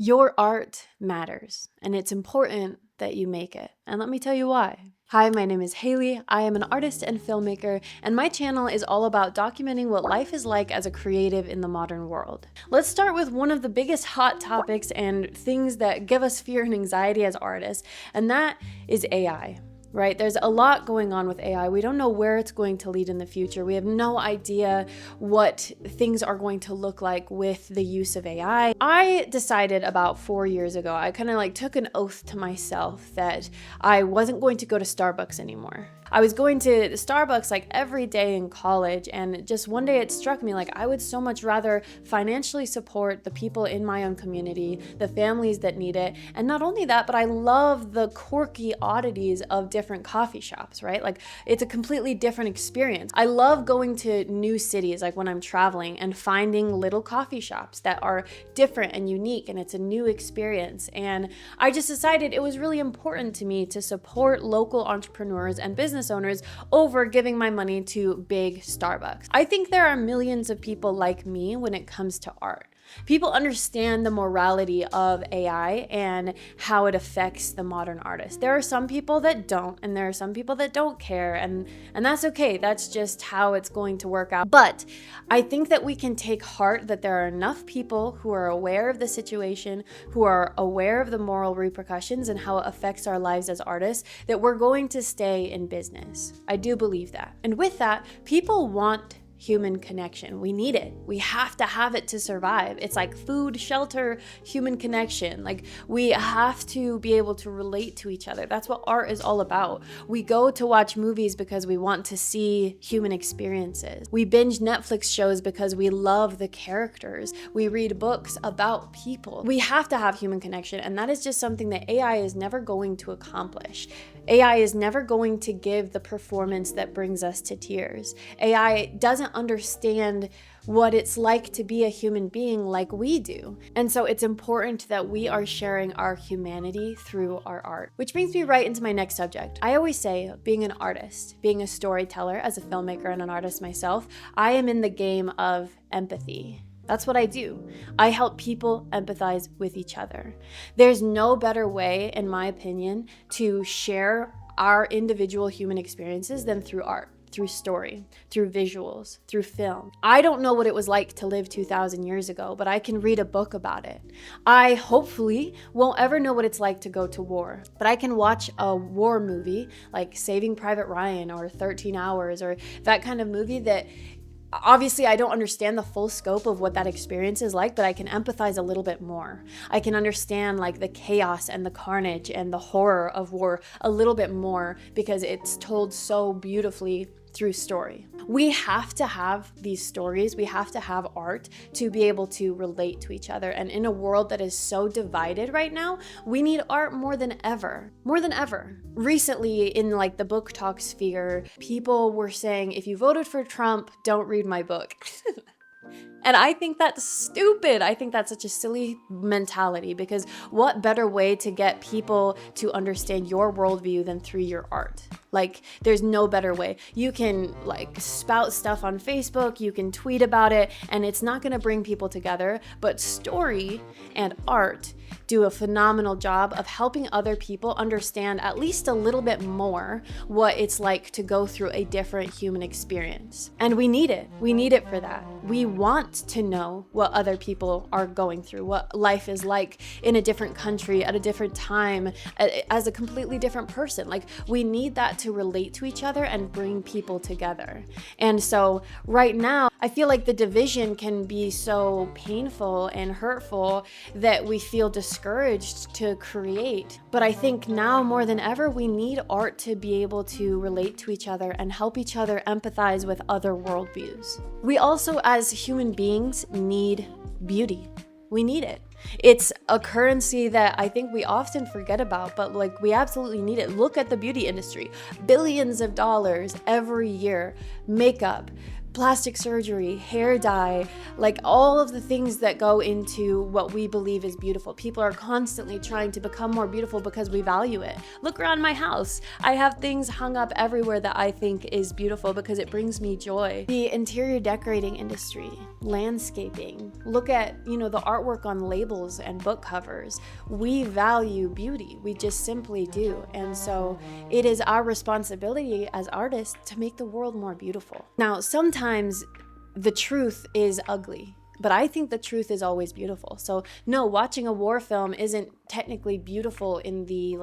Your art matters, and it's important that you make it. And let me tell you why. Hi, my name is Haley. I am an artist and filmmaker, and my channel is all about documenting what life is like as a creative in the modern world. Let's start with one of the biggest hot topics and things that give us fear and anxiety as artists, and that is AI. Right? There's a lot going on with AI. We don't know where it's going to lead in the future. We have no idea what things are going to look like with the use of AI. I decided about 4 years ago, I kind of took an oath to myself that I wasn't going to go to Starbucks anymore. I was going to Starbucks every day in college, and just one day it struck me I would so much rather financially support the people in my own community, the families that need it. And not only that, but I love the quirky oddities of different coffee shops, right? It's a completely different experience. I love going to new cities, when I'm traveling and finding little coffee shops that are different and unique, and it's a new experience. And I just decided it was really important to me to support local entrepreneurs and business owners over giving my money to big Starbucks. I think there are millions of people like me when it comes to art. People understand the morality of AI and how it affects the modern artist. There are some people that don't, and there are some people that don't care, and that's okay. That's just how it's going to work out. But I think that we can take heart that there are enough people who are aware of the situation, who are aware of the moral repercussions and how it affects our lives as artists, that we're going to stay in business. I do believe that. And with that, people want human connection. We need it. We have to have it to survive. It's like food, shelter, human connection. We have to be able to relate to each other. That's what art is all about. We go to watch movies because we want to see human experiences. We binge Netflix shows because we love the characters. We read books about people. We have to have human connection, and that is just something that AI is never going to accomplish. AI is never going to give the performance that brings us to tears. AI doesn't understand what it's like to be a human being like we do. And so it's important that we are sharing our humanity through our art. Which brings me right into my next subject. I always say, being an artist, being a storyteller, as a filmmaker and an artist myself, I am in the game of empathy. That's what I do. I help people empathize with each other. There's no better way, in my opinion, to share our individual human experiences than through art, through story, through visuals, through film. I don't know what it was like to live 2,000 years ago, but I can read a book about it. I hopefully won't ever know what it's like to go to war, but I can watch a war movie like Saving Private Ryan or 13 Hours or that kind of movie that obviously, I don't understand the full scope of what that experience is like, but I can empathize a little bit more. I can understand the chaos and the carnage and the horror of war a little bit more because it's told so beautifully through story. We have to have these stories, we have to have art to be able to relate to each other. And in a world that is so divided right now, we need art more than ever. More than ever. Recently, in the book talk sphere, people were saying, if you voted for Trump, don't read my book. And I think that's stupid. I think that's such a silly mentality, because what better way to get people to understand your worldview than through your art? There's no better way. You can spout stuff on Facebook, you can tweet about it, and it's not gonna bring people together, but story and art do a phenomenal job of helping other people understand at least a little bit more what it's like to go through a different human experience. And we need it. We need it for that. We want to know what other people are going through, what life is like in a different country, at a different time, as a completely different person. We need that to relate to each other and bring people together. And so right now, I feel like the division can be so painful and hurtful that we feel discouraged to create. But I think now more than ever, we need art to be able to relate to each other and help each other empathize with other worldviews. We also, as human beings, need beauty. We need it. It's a currency that I think we often forget about, but we absolutely need it. Look at the beauty industry. Billions of dollars every year. Makeup, plastic surgery, hair dye, like all of the things that go into what we believe is beautiful. People are constantly trying to become more beautiful because we value it. Look around my house. I have things hung up everywhere that I think is beautiful because it brings me joy. The interior decorating industry, landscaping, look at, the artwork on labels and book covers. We value beauty. We just simply do. And so it is our responsibility as artists to make the world more beautiful. Now, sometimes the truth is ugly, but I think the truth is always beautiful. So no, watching a war film isn't technically beautiful in the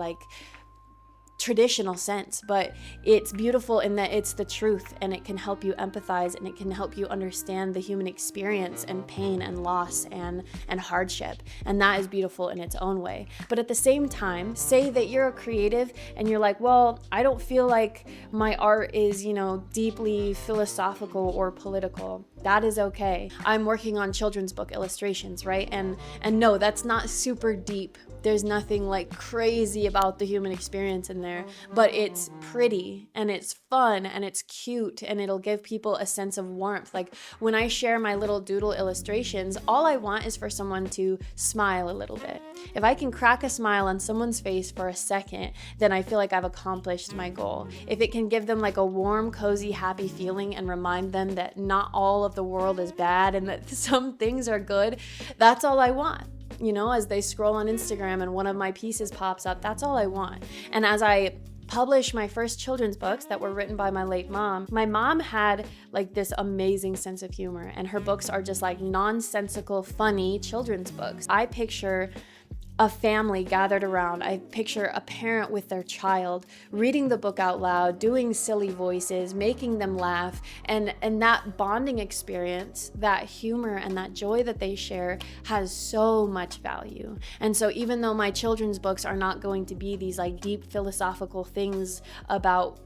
traditional sense, but it's beautiful in that it's the truth, and it can help you empathize, and it can help you understand the human experience and pain and loss and hardship, and that is beautiful in its own way. But at the same time, say that you're a creative and you're like, well, I don't feel like my art is deeply philosophical or political. That is okay. I'm working on children's book illustrations, right? And no, that's not super deep. There's nothing crazy about the human experience in there, but it's pretty and it's fun and it's cute, and it'll give people a sense of warmth. Like when I share my little doodle illustrations, all I want is for someone to smile a little bit. If I can crack a smile on someone's face for a second, then I feel like I've accomplished my goal. If it can give them a warm, cozy, happy feeling and remind them that not all of the world is bad and that some things are good, that's all I want. As they scroll on Instagram and one of my pieces pops up, that's all I want. And as I publish my first children's books that were written by my late mom, my mom had this amazing sense of humor, and her books are just nonsensical, funny children's books. I picture a family gathered around. I picture a parent with their child reading the book out loud, doing silly voices, making them laugh, and that bonding experience, that humor and that joy that they share has so much value. And so even though my children's books are not going to be these deep philosophical things about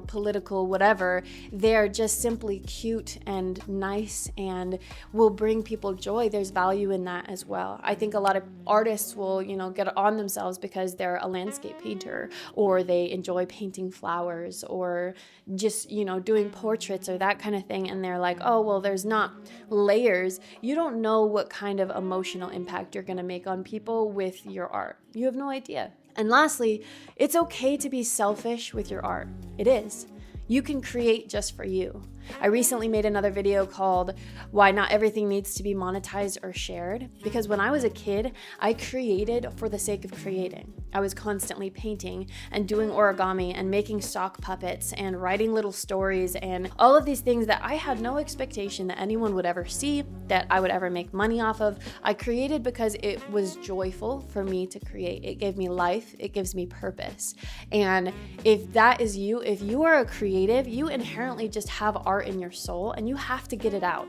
political whatever, they're just simply cute and nice and will bring people joy. There's value in that as well. I think a lot of artists will, get on themselves because they're a landscape painter, or they enjoy painting flowers, or just, doing portraits or that kind of thing. And they're like, oh, well, there's not layers. You don't know what kind of emotional impact you're going to make on people with your art. You have no idea. And lastly, it's okay to be selfish with your art. It is. You can create just for you. I recently made another video called Why Not Everything Needs to Be Monetized or Shared, because when I was a kid, I created for the sake of creating. I was constantly painting and doing origami and making sock puppets and writing little stories and all of these things that I had no expectation that anyone would ever see, that I would ever make money off of. I created because it was joyful for me to create. It gave me life. It gives me purpose. And if that is you, if you are a creative, you inherently just have art in your soul, and you have to get it out.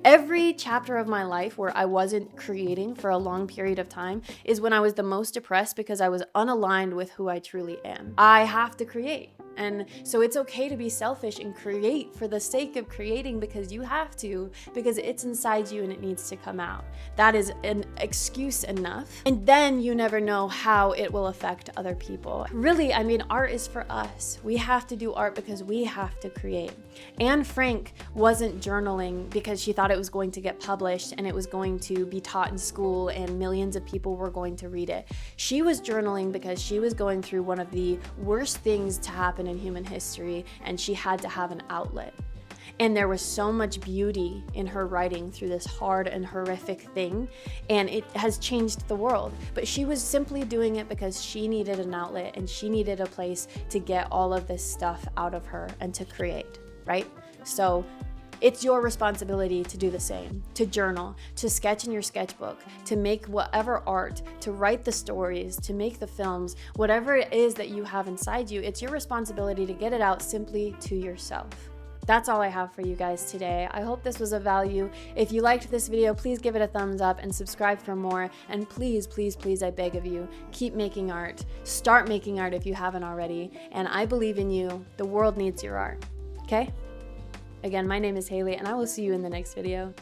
Every chapter of my life where I wasn't creating for a long period of time is when I was the most depressed, because I was unaligned with who I truly am. I have to create. And so it's okay to be selfish and create for the sake of creating, because you have to, because it's inside you and it needs to come out. That is an excuse enough. And then you never know how it will affect other people. Really, art is for us. We have to do art because we have to create. Anne Frank wasn't journaling because she thought it was going to get published and it was going to be taught in school and millions of people were going to read it. She was journaling because she was going through one of the worst things to happen in human history, and she had to have an outlet. And there was so much beauty in her writing through this hard and horrific thing, and it has changed the world. But she was simply doing it because she needed an outlet, and she needed a place to get all of this stuff out of her and to create, right? So it's your responsibility to do the same, to journal, to sketch in your sketchbook, to make whatever art, to write the stories, to make the films, whatever it is that you have inside you. It's your responsibility to get it out simply to yourself. That's all I have for you guys today. I hope this was of value. If you liked this video, please give it a thumbs up and subscribe for more. And please, please, please, I beg of you, keep making art. Start making art if you haven't already. And I believe in you. The world needs your art. Okay? Again, my name is Haley, and I will see you in the next video.